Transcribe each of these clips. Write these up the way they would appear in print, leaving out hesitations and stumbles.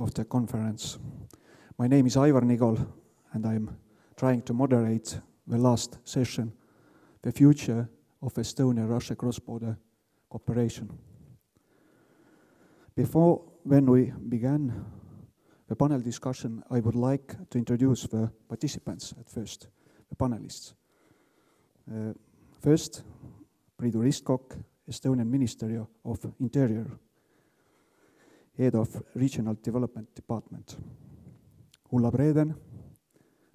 of the conference. My name is Aivar Nigol, and I'm trying to moderate the last session, the future of Estonia-Russia cross-border cooperation. When we began the panel discussion, I would like to introduce the participants at first, the panelists. First, Priidu Ristkok, Estonian Ministry of Interior, Head of Regional Development Department. Ulla Breden,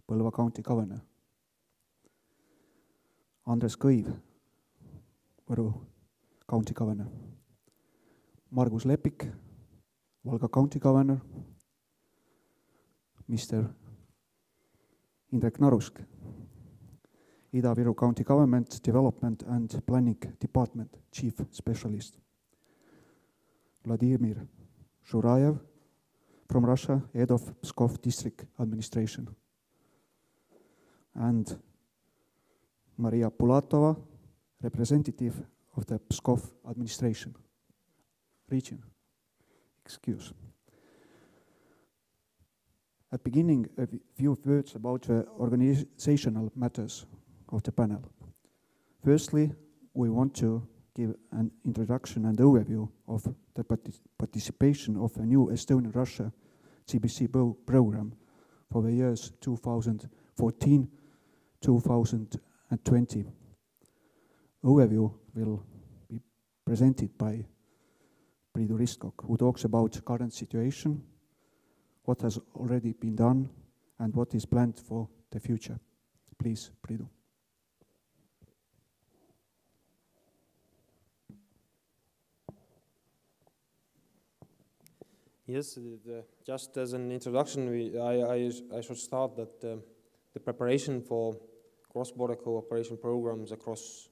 Põlva County Governor. Andres Kõiv, Võru County Governor. Margus Lepik, Valga County Governor. Mr. Indrek Narusk, Ida-Viru County Government Development and Planning Department Chief Specialist. Vladimir Shurayev from Russia, Head of Pskov District Administration. And Maria Pulatova, representative of the Pskov administration region. Excuse. At beginning, a few words about the organizational matters of the panel. Firstly, we want to give an introduction and overview of the participation of a new Estonian-Russia CBC program for the years 2014-2020. Overview will be presented by Priidu Ristkok, who talks about current situation, what has already been done, and what is planned for the future. Please, Priidu. Yes, just as an introduction, I should start that the preparation for cross-border cooperation programs across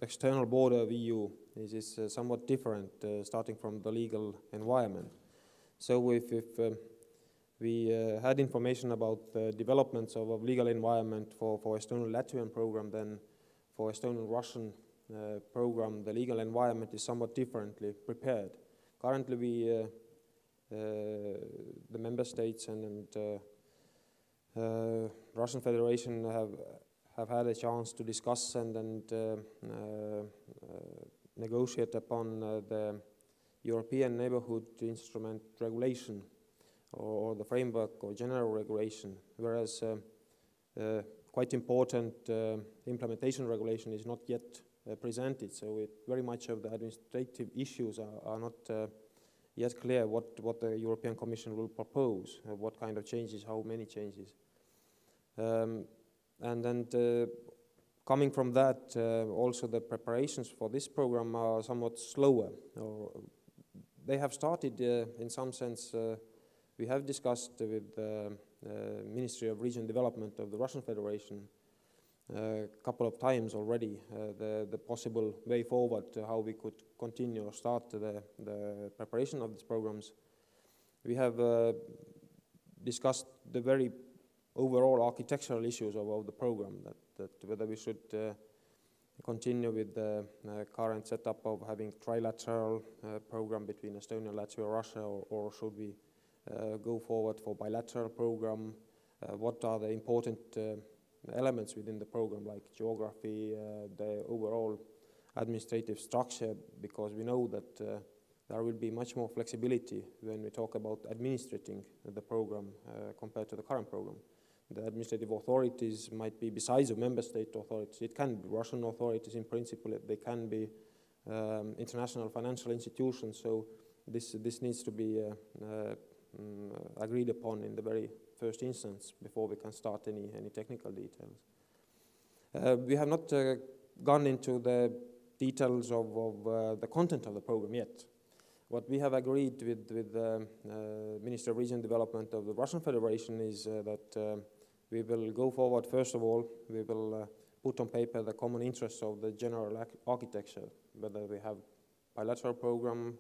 external border of EU is somewhat different, starting from the legal environment. So if we had information about the developments of legal environment for Estonian-Latvian program, then for Estonian-Russian program, the legal environment is somewhat differently prepared. Currently, the member states and Russian Federation have had a chance to discuss and negotiate upon the European Neighbourhood Instrument regulation or the framework or general regulation, whereas quite important implementation regulation is not yet presented, so very much of the administrative issues are not yet clear what the European Commission will propose, what kind of changes, how many changes. Coming from that, also the preparations for this program are somewhat slower. They have started in some sense. We have discussed with the Ministry of Regional Development of the Russian Federation a couple of times already the possible way forward, how we could continue or start the preparation of these programs. We have discussed the very overall architectural issues of the program, that whether we should continue with the current setup of having trilateral program between Estonia, Latvia, Russia, or should we go forward for bilateral program? What are the important elements within the program, like geography, the overall administrative structure, because we know that there will be much more flexibility when we talk about administrating the program compared to the current program. The administrative authorities might be, besides the member state authorities, it can be Russian authorities in principle, they can be international financial institutions, so this needs to be agreed upon in the very first instance before we can start any technical details. We have not gone into the details of the content of the program yet. What we have agreed with the Ministry of Regional Development of the Russian Federation is that we will go forward. First of all, we will put on paper the common interests of the general architecture, whether we have bilateral program,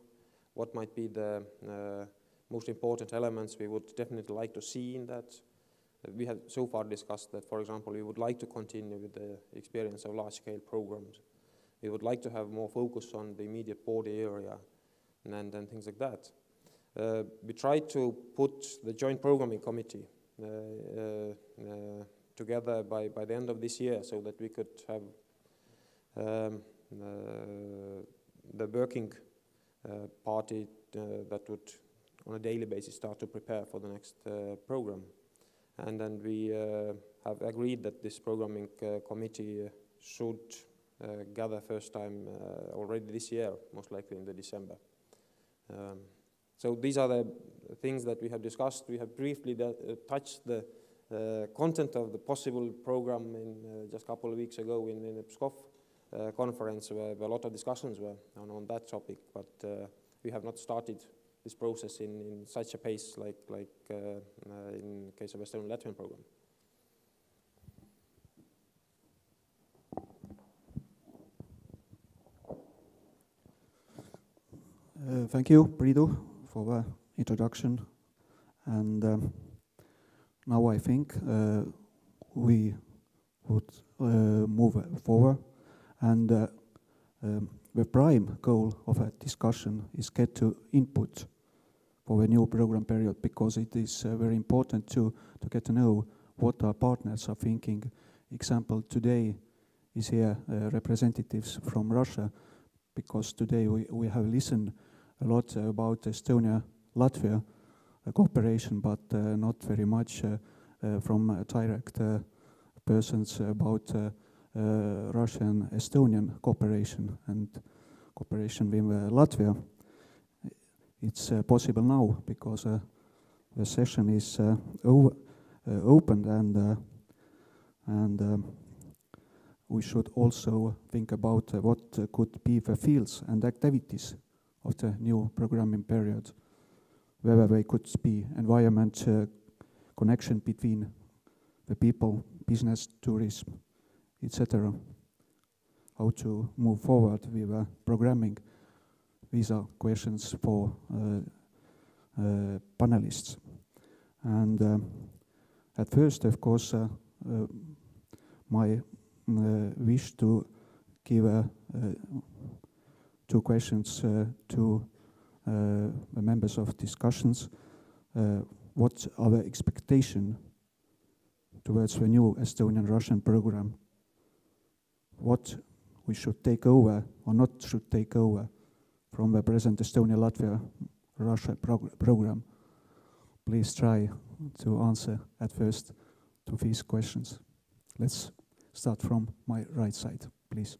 what might be the most important elements we would definitely like to see in that. We have so far discussed that, for example, we would like to continue with the experience of large-scale programs. We would like to have more focus on the immediate border area and things like that. we tried to put the joint programming committee together by the end of this year, so that we could have the working party that would on a daily basis start to prepare for the next program. And then we have agreed that this programming committee should gather first time already this year, most likely in the December. So these are the things that we have discussed. We have briefly touched the content of the possible program in just a couple of weeks ago in the Pskov conference, where a lot of discussions were on that topic, but we have not started this process in such a pace like in case of Estonian-Latvian program. Thank you, Priidu, for the introduction. And now I think we would move forward. And the prime goal of a discussion is get to input for the new program period, because it is very important to get to know what our partners are thinking. Example, today is here representatives from Russia, because today we have listened a lot about Estonia-Latvia cooperation, but not very much from direct persons about Russian-Estonian cooperation and cooperation with Latvia. It's possible now because the session is opened, and we should also think about what could be the fields and activities of the new programming period, whether they could be environment, connection between the people, business, tourism, etc. How to move forward with programming. These are questions for panelists. And at first, of course, my wish to give two questions to the members of discussions. What are the expectations towards the new Estonian-Russian program? What we should take over or not should take over from the present Estonia-Latvia-Russia program? Please try to answer at first to these questions. Let's start from my right side, please.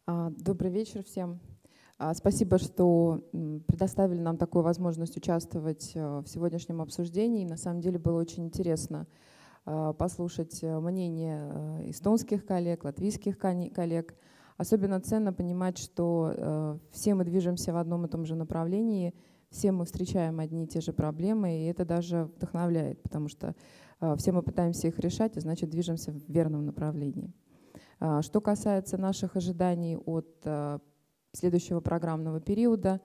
Добрый вечер всем. Спасибо, что предоставили нам такую возможность участвовать в сегодняшнем обсуждении. На самом деле было очень интересно послушать мнение эстонских коллег, латвийских коллег. Особенно ценно понимать, что все мы движемся в одном и том же направлении, все мы встречаем одни и те же проблемы, и это даже вдохновляет, потому что все мы пытаемся их решать, и значит движемся в верном направлении. Что касается наших ожиданий от следующего программного периода,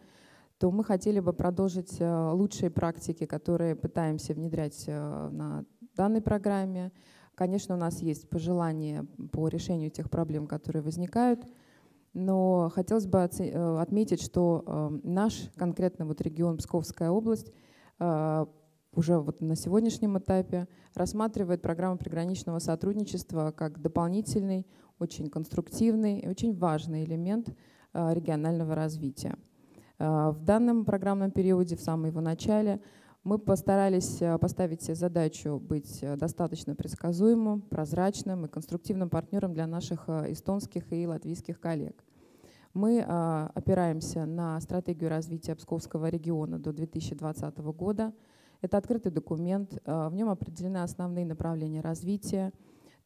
то мы хотели бы продолжить лучшие практики, которые пытаемся внедрять на данной программе. Конечно, у нас есть пожелания по решению тех проблем, которые возникают, но хотелось бы отметить, что наш конкретно регион Псковская область уже на сегодняшнем этапе рассматривает программу приграничного сотрудничества как дополнительный, очень конструктивный и очень важный элемент регионального развития. В данном программном периоде, в самом его начале, мы постарались поставить себе задачу быть достаточно предсказуемым, прозрачным и конструктивным партнером для наших эстонских и латвийских коллег. Мы опираемся на стратегию развития Псковского региона до 2020 года. Это открытый документ, в нем определены основные направления развития.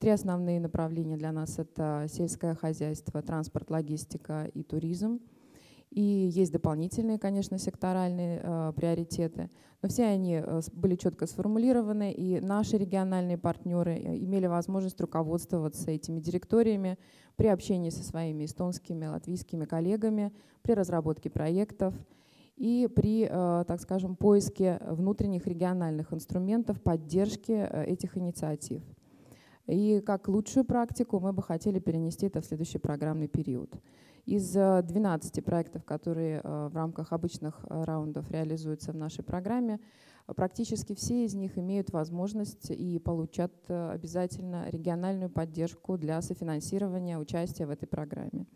3 основные направления для нас — это сельское хозяйство, транспорт, логистика и туризм. И есть дополнительные, конечно, секторальные приоритеты, но все они были четко сформулированы, и наши региональные партнеры имели возможность руководствоваться этими директориями при общении со своими эстонскими, латвийскими коллегами, при разработке проектов и при, так скажем, поиске внутренних региональных инструментов поддержки этих инициатив. И как лучшую практику мы бы хотели перенести это в следующий программный период. Из 12 проектов, которые в рамках обычных раундов реализуются в нашей программе, практически все из них имеют возможность и получат обязательно региональную поддержку для софинансирования участия в этой программе.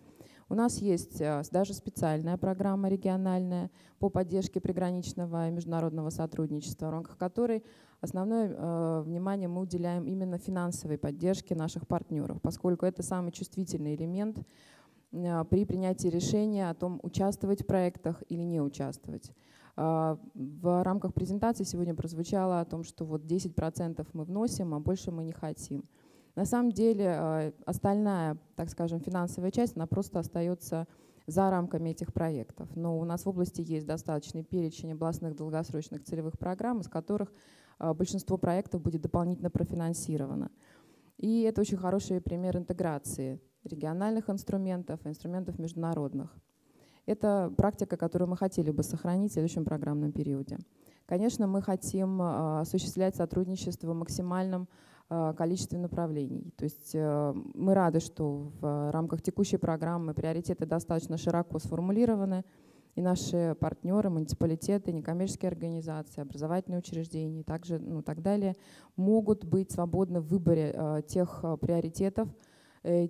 У нас есть даже специальная программа региональная по поддержке приграничного и международного сотрудничества, в рамках которой основное внимание мы уделяем именно финансовой поддержке наших партнеров, поскольку это самый чувствительный элемент при принятии решения о том, участвовать в проектах или не участвовать. В рамках презентации сегодня прозвучало о том, что вот 10% мы вносим, а больше мы не хотим. На самом деле остальная, так скажем, финансовая часть, она просто остается за рамками этих проектов. Но у нас в области есть достаточный перечень областных долгосрочных целевых программ, из которых большинство проектов будет дополнительно профинансировано. И это очень хороший пример интеграции региональных инструментов и инструментов международных. Это практика, которую мы хотели бы сохранить в следующем программном периоде. Конечно, мы хотим осуществлять сотрудничество в максимальном количестве направлений. То есть мы рады, что в рамках текущей программы приоритеты достаточно широко сформулированы, и наши партнеры, муниципалитеты, некоммерческие организации, образовательные учреждения и также, так далее, могут быть свободны в выборе тех приоритетов,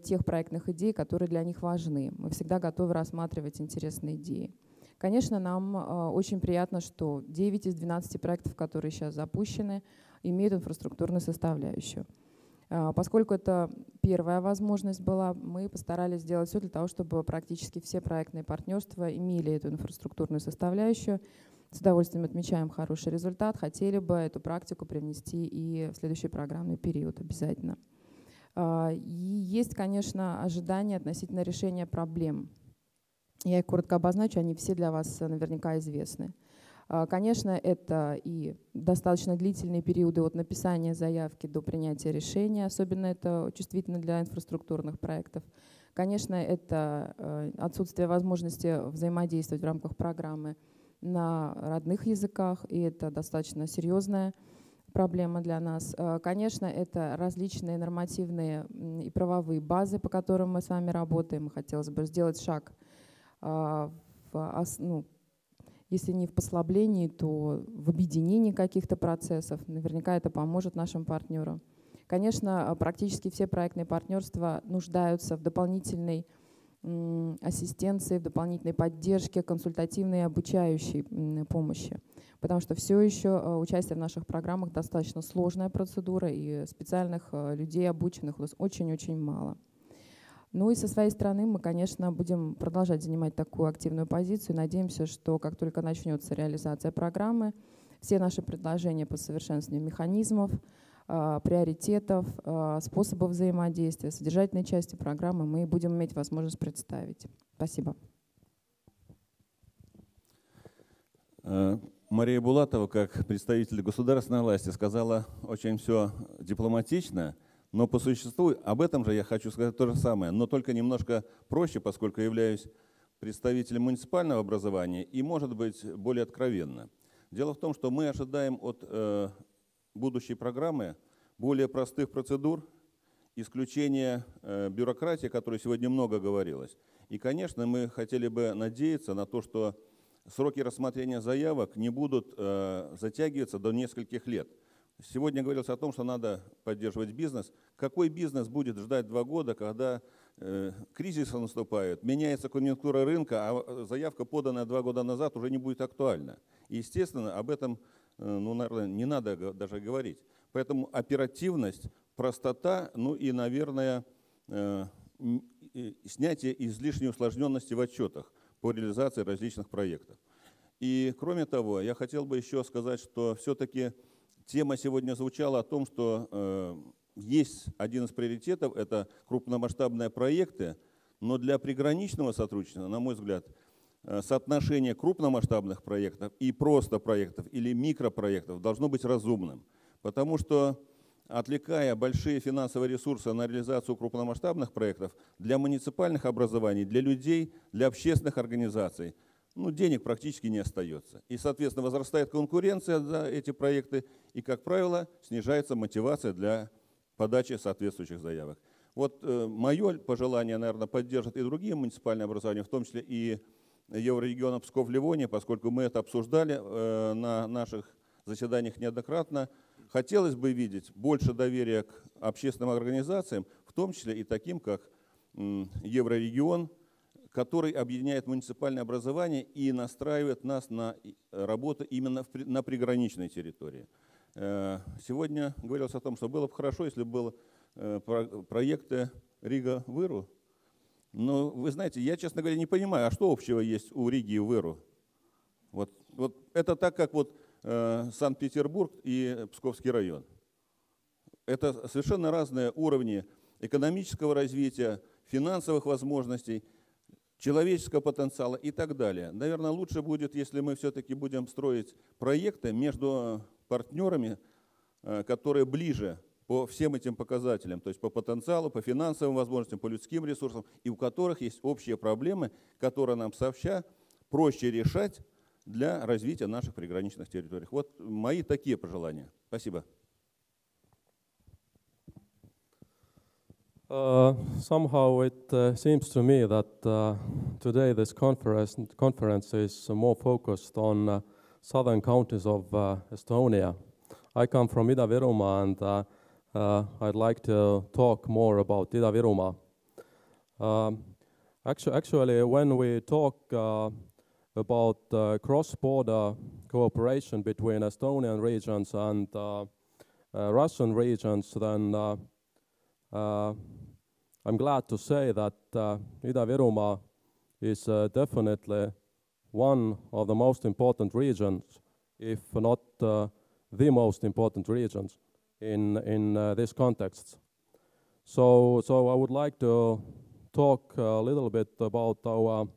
тех проектных идей, которые для них важны. Мы всегда готовы рассматривать интересные идеи. Конечно, нам очень приятно, что 9 из 12 проектов, которые сейчас запущены, имеют инфраструктурную составляющую. Поскольку это первая возможность была, мы постарались сделать все для того, чтобы практически все проектные партнерства имели эту инфраструктурную составляющую. С удовольствием отмечаем хороший результат. Хотели бы эту практику привнести и в следующий программный период обязательно. И есть, конечно, ожидания относительно решения проблем. Я их коротко обозначу, они все для вас наверняка известны. Конечно, это и достаточно длительные периоды от написания заявки до принятия решения, особенно это чувствительно для инфраструктурных проектов. Конечно, это отсутствие возможности взаимодействовать в рамках программы на родных языках, и это достаточно серьезная проблема для нас. Конечно, это различные нормативные и правовые базы, по которым мы с вами работаем. Хотелось бы сделать шаг если не в послаблении, то в объединении каких-то процессов. Наверняка это поможет нашим партнерам. Конечно, практически все проектные партнерства нуждаются в дополнительной ассистенции, в дополнительной поддержке, консультативной и обучающей помощи. Потому что все еще участие в наших программах достаточно сложная процедура, и специальных людей, обученных, у нас очень-очень мало. Ну и со своей стороны мы, конечно, будем продолжать занимать такую активную позицию. Надеемся, что как только начнется реализация программы, все наши предложения по совершенствованию механизмов, приоритетов, способов взаимодействия, содержательной части программы мы будем иметь возможность представить. Спасибо. Мария Булатова, как представитель государственной власти, сказала очень все дипломатично. Но по существу об этом же я хочу сказать то же самое, но только немножко проще, поскольку являюсь представителем муниципального образования и, может быть, более откровенно. Дело в том, что мы ожидаем от будущей программы более простых процедур, исключения бюрократии, о которой сегодня много говорилось. И, конечно, мы хотели бы надеяться на то, что сроки рассмотрения заявок не будут затягиваться до нескольких лет. Сегодня говорилось о том, что надо поддерживать бизнес. Какой бизнес будет ждать 2 года, когда кризис наступает, меняется конъюнктура рынка, а заявка, поданная 2 года назад, уже не будет актуальна? И, естественно, об этом, наверное, не надо даже говорить. Поэтому оперативность, простота, и, наверное, снятие излишней усложненности в отчетах по реализации различных проектов. И, кроме того, я хотел бы еще сказать, что все-таки тема сегодня звучала о том, что есть один из приоритетов – это крупномасштабные проекты, но для приграничного сотрудничества, на мой взгляд, соотношение крупномасштабных проектов и просто проектов или микропроектов должно быть разумным, потому что, отвлекая большие финансовые ресурсы на реализацию крупномасштабных проектов, для муниципальных образований, для людей, для общественных организаций, денег практически не остается. И, соответственно, возрастает конкуренция за эти проекты, и, как правило, снижается мотивация для подачи соответствующих заявок. Вот мое пожелание, наверное, поддержат и другие муниципальные образования, в том числе и Еврорегиона Псков-Ливония, поскольку мы это обсуждали на наших заседаниях неоднократно. Хотелось бы видеть больше доверия к общественным организациям, в том числе и таким, как Еврорегион, который объединяет муниципальное образование и настраивает нас на работу именно на приграничной территории. Сегодня говорилось о том, что было бы хорошо, если бы было проекты Рига-Выру. Но вы знаете, я, честно говоря, не понимаю, а что общего есть у Риги и Выру? Вот это так, как вот Санкт-Петербург и Псковский район. Это совершенно разные уровни экономического развития, финансовых возможностей, человеческого потенциала и так далее. Наверное, лучше будет, если мы все-таки будем строить проекты между партнерами, которые ближе по всем этим показателям, то есть по потенциалу, по финансовым возможностям, по людским ресурсам, и у которых есть общие проблемы, которые нам сообща проще решать для развития наших приграничных территорий. Вот мои такие пожелания. Спасибо. Somehow it seems to me that today this conference is more focused on southern counties of Estonia. I come from Ida-Virumaa, and I'd like to talk more about Ida-Virumaa. Actually, when we talk about cross-border cooperation between Estonian regions and Russian regions, then I'm glad to say that Ida-Virumaa is definitely one of the most important regions, if not the most important regions in this context. So I would like to talk a little bit about our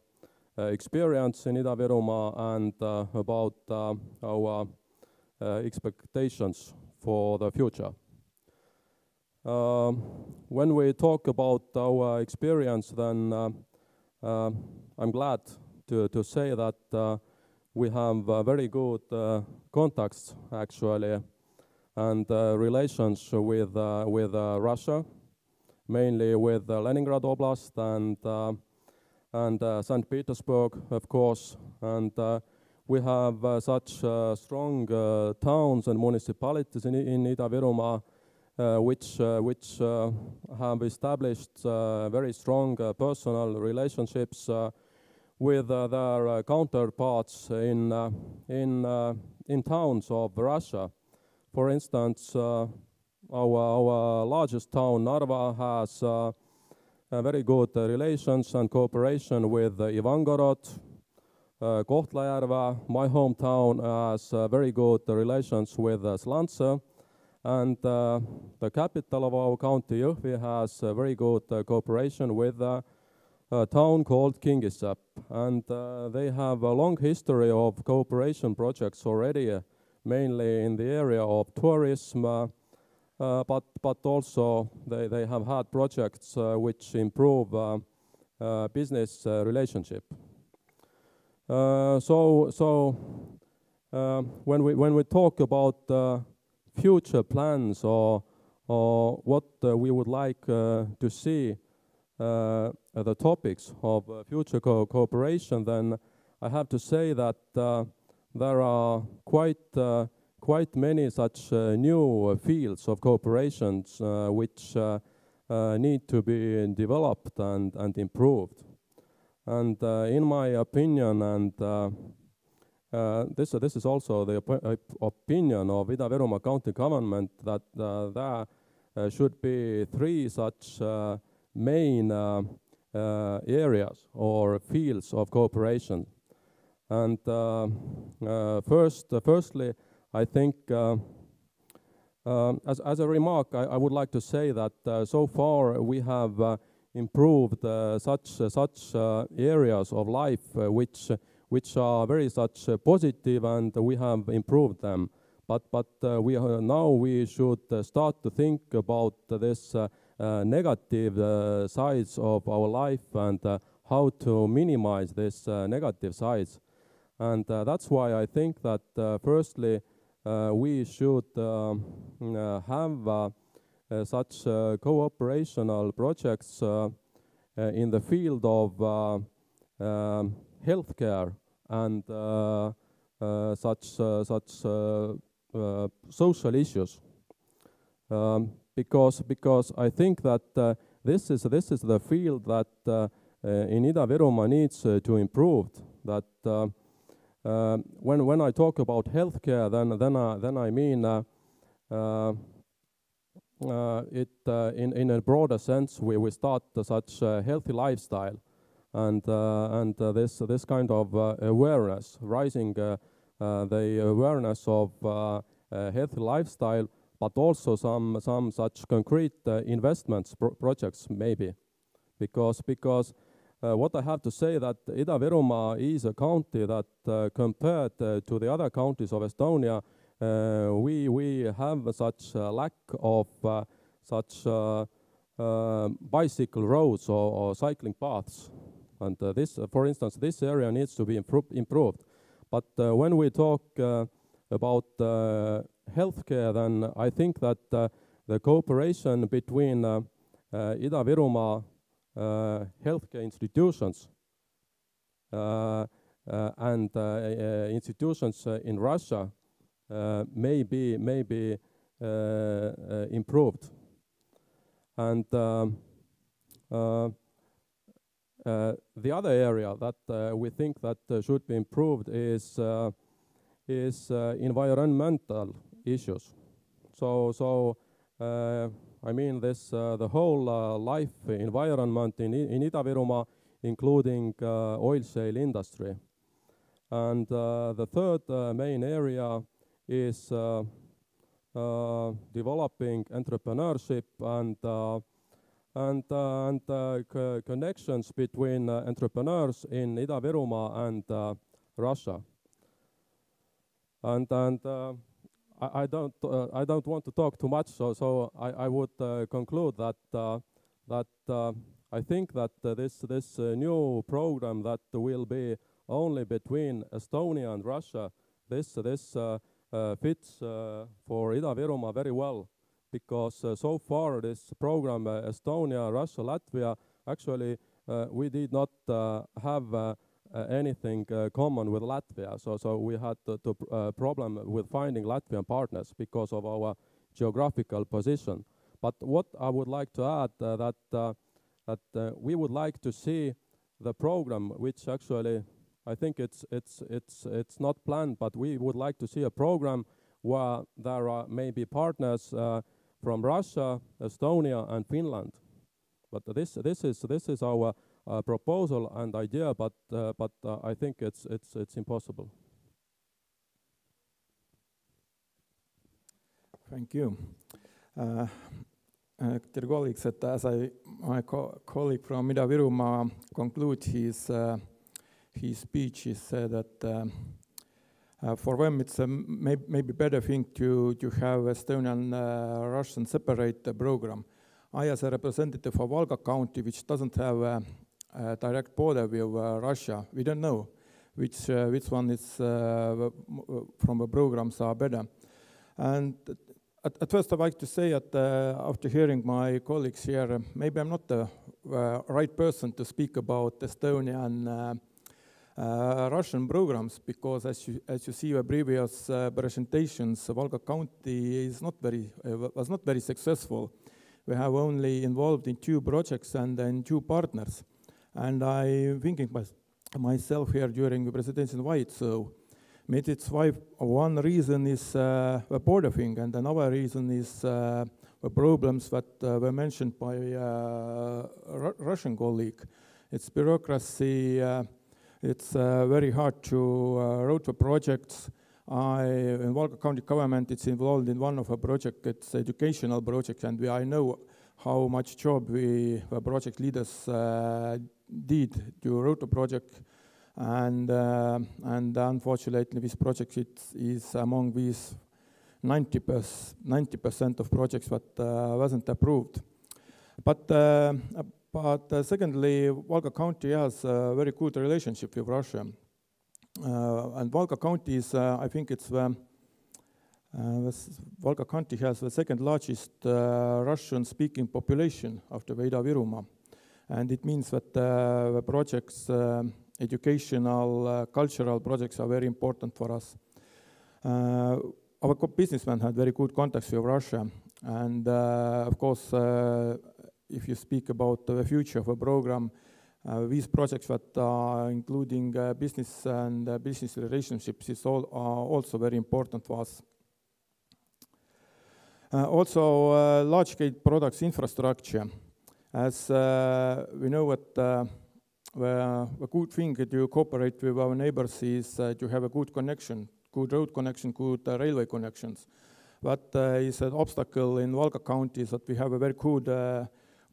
experience in Ida-Virumaa and about our expectations for the future. When we talk about our experience, then I'm glad to say that we have very good contacts, actually, and relations with Russia, mainly with Leningrad Oblast and St. Petersburg, of course. And we have such strong towns and municipalities in Ida-Virumaa, which have established very strong personal relationships with their counterparts in towns of Russia. For instance, our largest town, Narva, has very good relations and cooperation with Ivangorod. Kohtla-Järve, my hometown, has very good relations with Slantse. And the capital of our county, Jõhvi, has very good cooperation with a town called Kingissepp. And they have a long history of cooperation projects already, mainly in the area of tourism, but also they have had projects which improve business relationship. When we talk about future plans or what we would like to see the topics of future cooperation, then I have to say that there are quite many such new fields of cooperations which need to be developed and improved. And in my opinion, and this is also the opinion of Ida-Virumaa County Government, that there should be three such main areas or fields of cooperation. And firstly, I think as a remark, I would like to say that so far we have improved such areas of life which are very such positive, and we have improved them. But now we should start to think about this negative sides of our life and how to minimize this negative sides. And that's why I think that firstly we should have such cooperational projects in the field of healthcare and such social issues. Because I think that this is the field that in Ida-Virumaa needs to improve. That when I talk about healthcare, then I mean it in a broader sense. We start such healthy lifestyle, and this kind of awareness, rising the awareness of healthy lifestyle, but also some such concrete investments projects maybe, because what I have to say that Ida-Virumaa is a county that compared to the other counties of Estonia, we have such lack of such bicycle roads or cycling paths, and this, for instance, this area needs to be improved. But when we talk about healthcare, then I think that the cooperation between Ida-Virumaa healthcare institutions and institutions in Russia may be improved. And the other area that we think that should be improved is environmental issues. So I mean this the whole life environment in Ida-Virumaa, including oil shale industry. And the third main area is developing entrepreneurship and connections between entrepreneurs in Ida-Virumaa and Russia. And I don't want to talk too much, so I would conclude that I think that this new program that will be only between Estonia and Russia, this fits for Ida-Virumaa very well, because so far this program Estonia, Russia, Latvia, actually we did not have anything common with Latvia, so we had the problem with finding Latvian partners because of our geographical position. But what I would like to add that we would like to see the program, which actually I think it's not planned, but we would like to see a program where there are maybe partners from Russia, Estonia, and Finland. But this is our proposal and idea, but I think it's impossible. Thank you. Dear colleagues, as my colleague from Ida-Virumaa conclude his speech, he said that for them it's maybe better thing to have Estonian Russian separate program. I, as a representative of Valga County, which doesn't have a direct border with Russia, we don't know which one is from the programs are better. And at first I'd like to say that after hearing my colleagues here, maybe I'm not the right person to speak about Estonian Russian programs, because as you see the previous presentations, Valga County was not very successful. We have only involved in 2 projects and then 2 partners. And I'm thinking myself here during the presentation why it's so. Maybe it's why one reason is the border thing, and another reason is the problems that were mentioned by Russian colleague. It's bureaucracy. It's very hard to route the projects. In Valga County government, it's involved in one of a project. It's educational project, and I know how much job the project leaders did to route the project. And unfortunately, this project is among these 90% of projects that wasn't approved. But secondly, Valga County has a very good relationship with Russia. And Valga County is, I think it's the Valga County has the second largest Russian-speaking population after Ida-Virumaa. And it means that the projects, educational, cultural projects are very important for us. Our businessmen had very good contacts with Russia. And of course, if you speak about the future of the program, these projects that are including business and business relationships is also very important for us. Also, large-scale products infrastructure. As we know that the good thing that you cooperate with our neighbors is to have a good connection, good road connection, good railway connections. What is an obstacle in Valga County is that we have a very good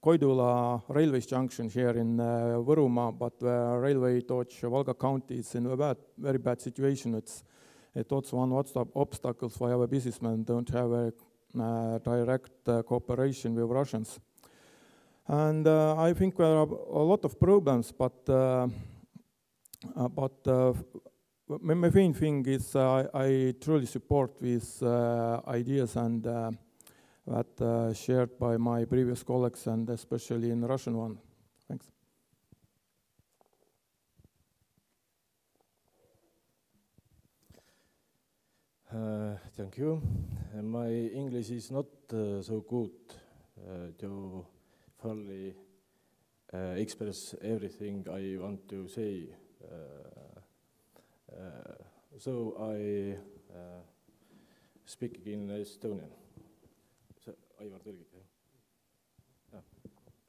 Koidula railway junction here in Võrumaa, but the railway towards Valga County is in a very bad situation. It's also one obstacle for our businessmen don't have a direct cooperation with Russians. And I think there are a lot of problems, but my main thing is I truly support these ideas and that shared by my previous colleagues and especially in Russian one. Thanks. Thank you. My English is not so good to fully express everything I want to say. So I speak in Estonian. Aivar tõlgib, jah?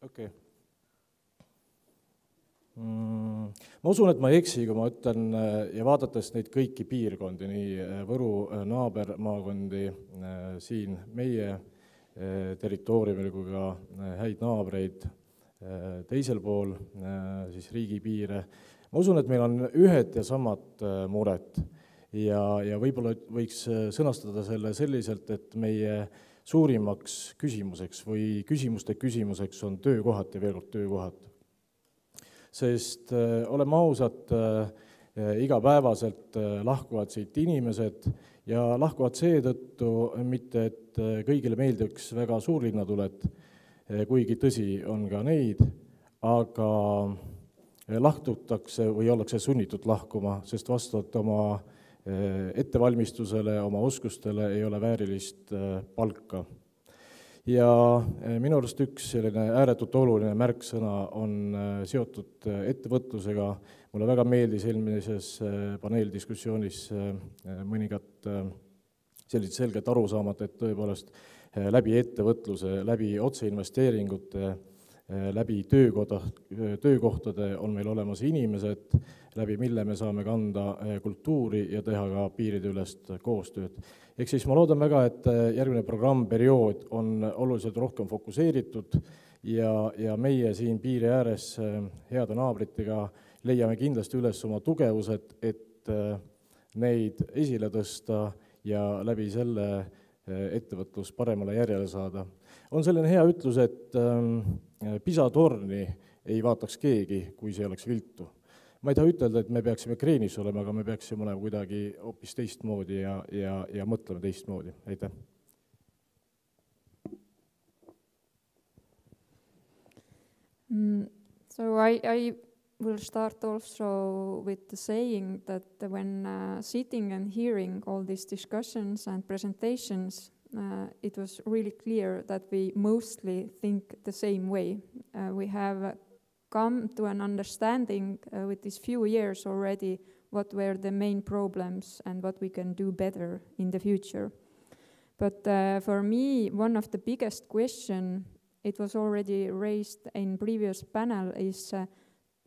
Okei. Ma usun, et ma ei eksi, kui ma ütlen, ja vaadates neid kõiki piirkondi, nii Võru naabermaakondi siin meie territooriumil kui ka häid naabreid teisel pool siis riigipiire. Ma usun, et meil on ühed ja samad mured ja võib-olla võiks sõnastada selle selliselt, et meie suurimaks küsimuseks või küsimuste küsimuseks on töökohad ja veel kord töökohad. Sest oleme ausad, igapäevaselt lahkuvad siit inimesed ja lahkuvad seetõttu mitte, et kõigile meeldiks väga suurlinnatuled, kuigi tõsi on ka neid, aga lahtutakse või ollakse sunnitud lahkuma, sest vastavalt oma ettevalmistusele, oma oskustele ei ole väärilist palka. Ja minu arust üks selline ääretult oluline märksõna on seotud ettevõtlusega. Mulle väga meeldis eelmises paneeldiskussioonis mõningat sellised selged arusaamad, et tõepoolest läbi ettevõtluse, läbi otseinvesteeringute, läbi töökohtade on meil olemas inimesed, läbi mille me saame kanda kultuuri ja teha ka piirideülest koostööd. Ehk siis ma loodan väga, et järgmine programmperiood on oluliselt rohkem fokuseeritud ja meie siin piiri ääres heade naabritega leiame kindlasti üles oma tugevused, et neid esile tõsta ja läbi selle ettevõtlus paremale järjele saada. On selline hea ütlus, et pisatorni ei vaataks keegi, kui see oleks viltu. Ma ei taha ütelda, et me peaksime kreenis olema, aga me peaksime olema kuidagi hoopis teistmoodi ja mõtlema teistmoodi. Aitäh! So I will start also with the saying that when sitting and hearing all these discussions and presentations, it was really clear that we mostly think the same way. We have come to an understanding with these few years already what were the main problems and what we can do better in the future. But for me, one of the biggest questions, it was already raised in previous panel, is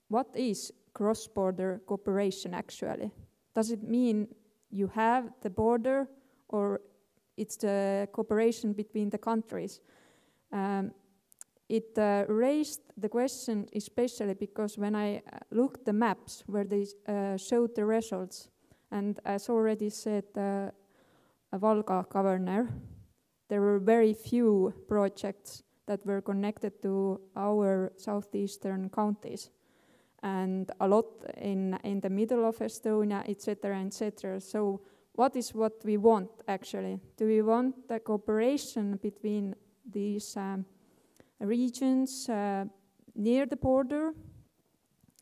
what is cross-border cooperation actually? Does it mean you have the border or it's the cooperation between the countries? It raised the question especially because when I looked the maps where they showed the results, and as already said Valga governor, there were very few projects that were connected to our southeastern counties, and a lot in the middle of Estonia, etc., etc. So what is what we want actually? Do we want the cooperation between these regions near the border?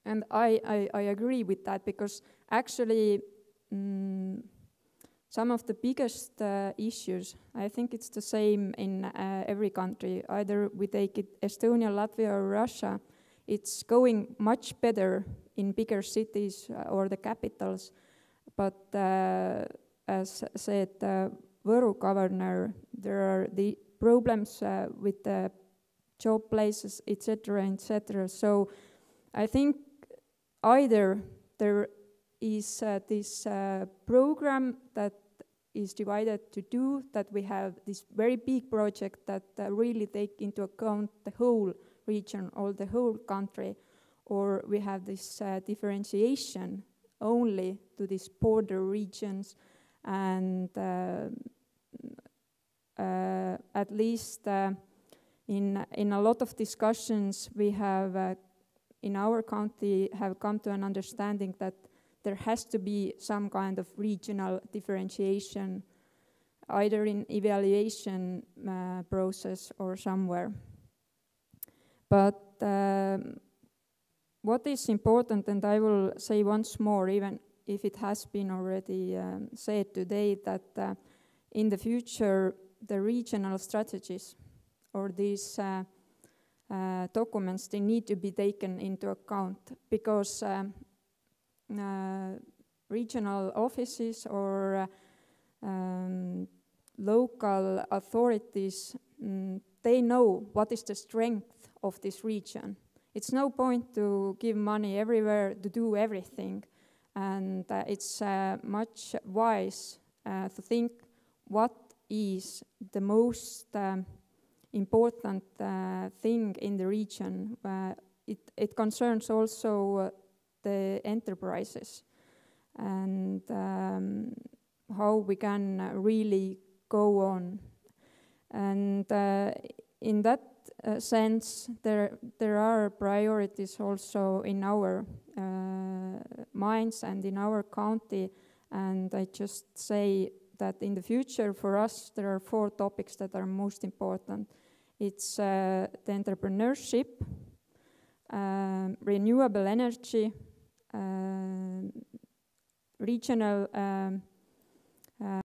And I agree with that, because actually some of the biggest issues, I think it's the same in every country. Either we take it Estonia, Latvia, or Russia, it's going much better in bigger cities or the capitals. But as said Võru governor, there are the problems with the job places, etc., etc. So I think either there is this program that is divided to do, that we have this very big project that really take into account the whole region or the whole country, or we have this differentiation only to these border regions, and at least in a lot of discussions we have in our county have come to an understanding that there has to be some kind of regional differentiation, either in evaluation process or somewhere. But what is important, and I will say once more, even if it has been already said today, that in the future the regional strategies or these documents, they need to be taken into account, because regional offices or local authorities, they know what is the strength of this region. It's no point to give money everywhere to do everything, and it's much wise to think what is the most important thing in the region. It concerns also the enterprises and how we can really go on. And in that sense, there are priorities also in our minds and in our county. And I just say that in the future for us there are 4 topics that are most important. It's the entrepreneurship, renewable energy, regional